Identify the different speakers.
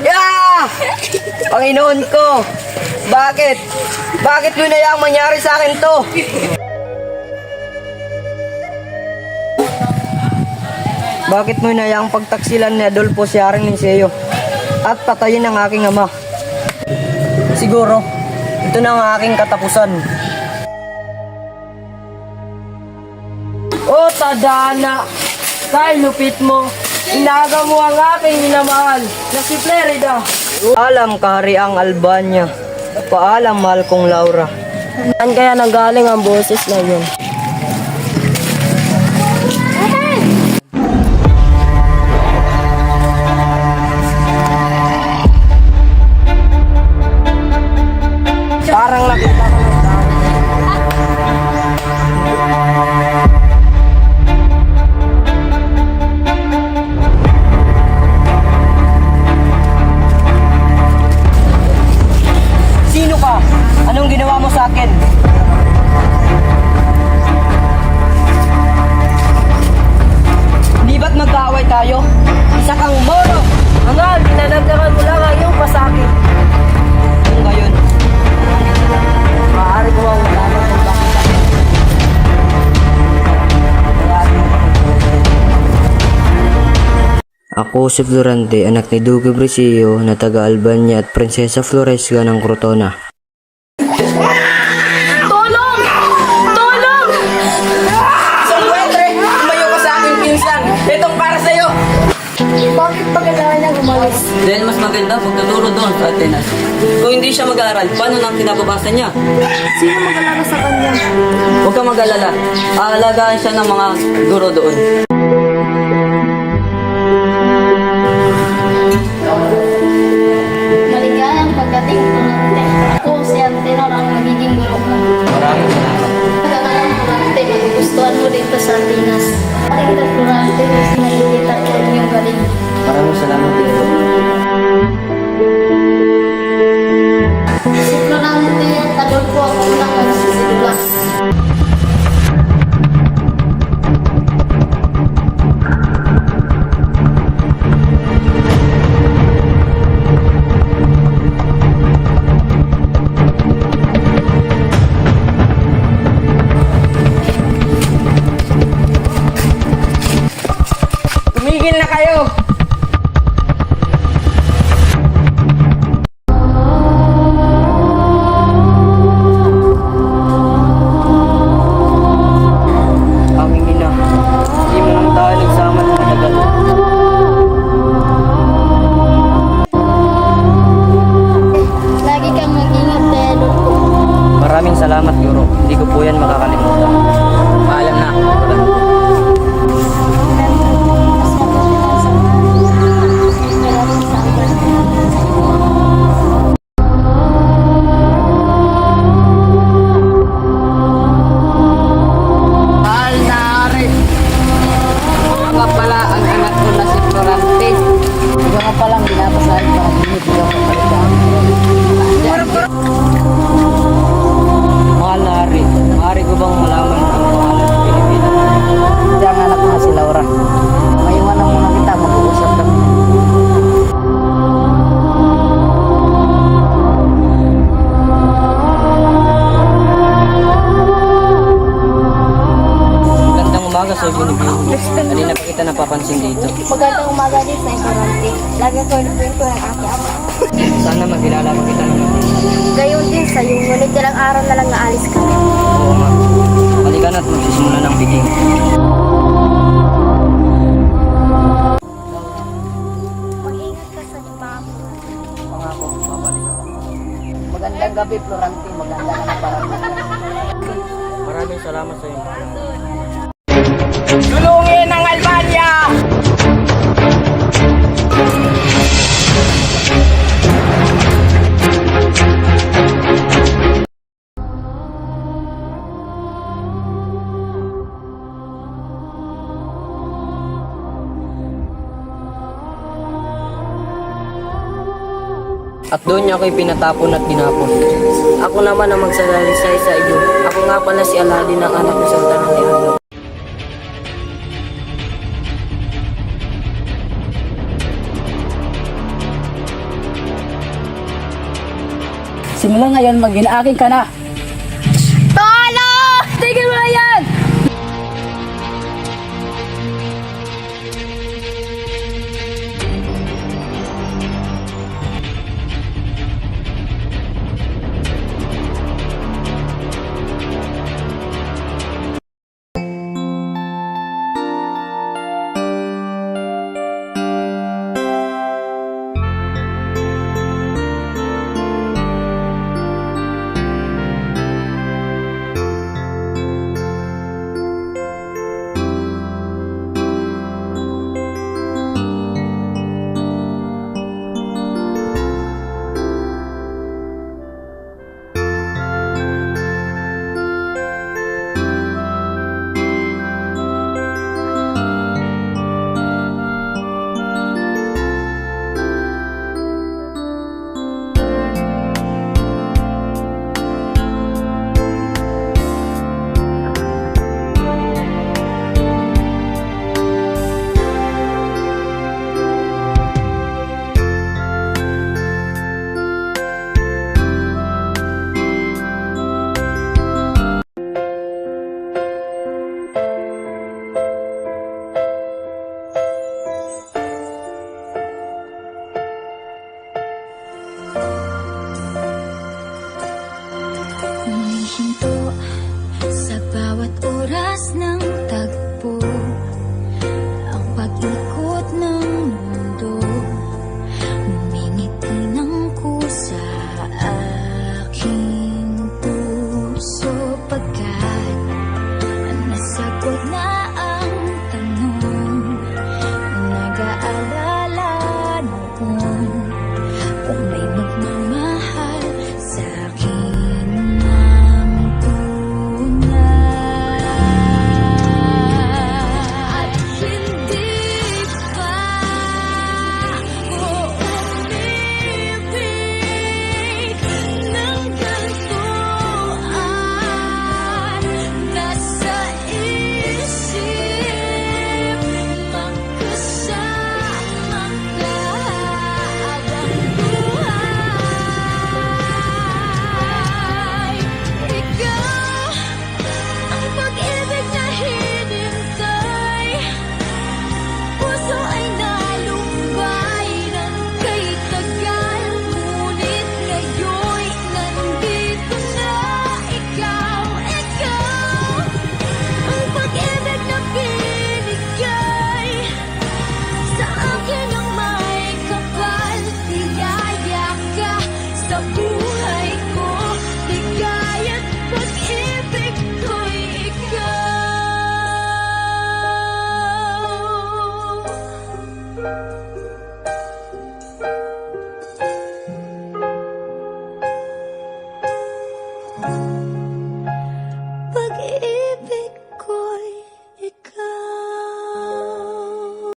Speaker 1: Yeah! Panginoon ko! Bakit? Bakit yun na yung mangyari sa akin to? Bakit mo inayang pagtaksilan ni Adolfo si Haring Linceo at patayin ang aking ama? Siguro, ito na ang aking katapusan. O tadhana, dahil lupit mo, inaga mo ang aking minamahal na si Flerida. Alam kahariang Albania, paalam mahal kong Laura. Saan kaya nanggaling ang boses na yun? Parang nakita ko ng tao. Sino ka? Anong ginawa mo sa akin? Di ba't magkaaway tayo? Isa kang moro! Angal, pinanagdaman mo lang ang iyong pasakit. Kung gayon, maaari ko ang malaman kung bakit ako.
Speaker 2: Ako si Florante, anak ni Duque Brisilio na taga Albania at Prinsesa Floresca ng Crotona.
Speaker 3: Tulong! Tulong!
Speaker 1: Sangwetre, tumayo ka sa aking pinsan. Itong para sa'yo.
Speaker 3: Bakit pa kailangan niya gumalis?
Speaker 4: Dahil mas maganda pagtuturo doon sa Atenas. Kung hindi siya mag-aaral, paano nang kinababasa niya?
Speaker 3: Sino mag-alala sa kanya?
Speaker 4: Huwag kang mag-alala. Aalagaan siya ng mga guro doon.
Speaker 3: Maligayang pagdating ko natin. Ako si Antenor ang magiging guro mo.
Speaker 4: Maraming salamat.
Speaker 3: Magandang Florante, magugustuhan mo dito sa Atenas. Pakita Florante, mas nakikita ko ang iyong galing.
Speaker 4: Maraming salamat dito.
Speaker 3: Si Florante at Adolfo ang unang magsisidulas.
Speaker 1: Tumigil na kayo. Aming ina, hindi mo lang tayo nagsama ng matagal.
Speaker 3: Lagi kang mag-ingat kay Adolfo.
Speaker 1: Maraming salamat, Guro. Hindi ko po yan makakalimutan. Paalam na.
Speaker 4: Mahal na Ari. Nga pala ang anak ko na si Florante. Ikaw nga palang binabasahin para binibigyan ko palitan.
Speaker 1: Mahal na Hari, maaari ko bang malaman ang pangalan ng Pilipino?
Speaker 4: Hindi ang anak ko na si Laura. Maiwanan muna kita, mag-uusap kami.
Speaker 1: Magandang umaga sa Binibini. Kanina pa kita napapansin dito.
Speaker 3: Magandang umaga din sa Florante. Lagi ko inukwento ng aking ama.
Speaker 1: Sana magkilala mo kita naman.
Speaker 3: Gayon din sa iyo, ngunit ilang araw na lang naalis ka.
Speaker 1: Oo nga. Halika na't magsisimula ng piging.
Speaker 3: Mag-ingat ka sa mama.
Speaker 1: Pangako, babalik ako.
Speaker 4: Magandang gabi, Florante. Maganda na parang
Speaker 1: Maraming salamat sa iyo. Tulungin ang Albania! At doon niya ako'y pinatapon at tinapon. Ako naman ang magsasalaysay sa iyo. Ako nga pala si Aladdin, ang anak ng Sultan ni Ano.
Speaker 4: Simula ngayon, maging akin ka na.
Speaker 3: Tolo! Tigil mo na yan!
Speaker 5: Humihinto sa bawat oras ng tagpo, ang pag-ikot ng mundo. Ngumingiti ng kusa aking puso, pagkat nasagot na ang tanong. Nag-aalala noon kung may magmamahal sa akin ng tunay. At hindi pa ako umibig ng gantuan. Nasa isip magkasama ka habang buhay. Ikaw ang pag-ibig na hinintay. Puso ay nalumbay ng kay tagal, ngunit ngayon'y nandito na ikaw. Ikaw ang pag-ibig na binigay sa akin ang may kapal. Tiyaya ka sa buhay ko, ligaya't pag-ibig ko'y ikaw.